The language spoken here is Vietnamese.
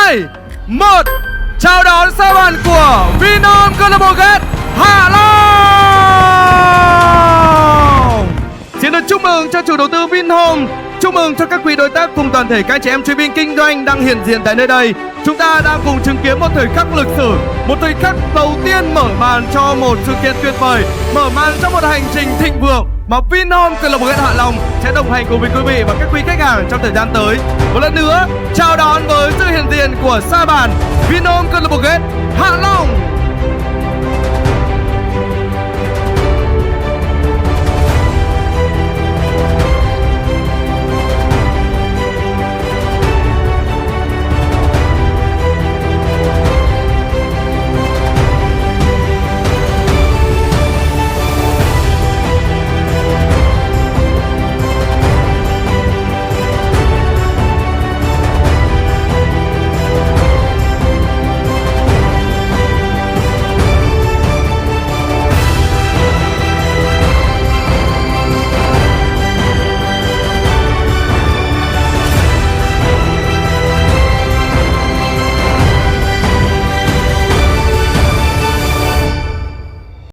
2, 1. Chào đón sa bàn của Vinhome câu lạc bộ Ghét Hạ Long. Xin được chúc mừng cho chủ đầu tư Vinhome, chúc mừng cho các quý đối tác cùng toàn thể các anh chị em chuyên viên kinh doanh đang hiện diện tại nơi đây. Chúng ta đang cùng chứng kiến một thời khắc lịch sử, một thời khắc đầu tiên mở màn cho một sự kiện tuyệt vời, mở màn cho một hành trình thịnh vượng mà Vinhome câu lạc bộ Ghét Hạ Long sẽ đồng hành cùng với quý vị và các quý khách hàng trong thời gian tới. Một lần nữa chào đón với sự hiện diện của sa bàn Vinhome câu lạc bộ Ghét Hạ Long.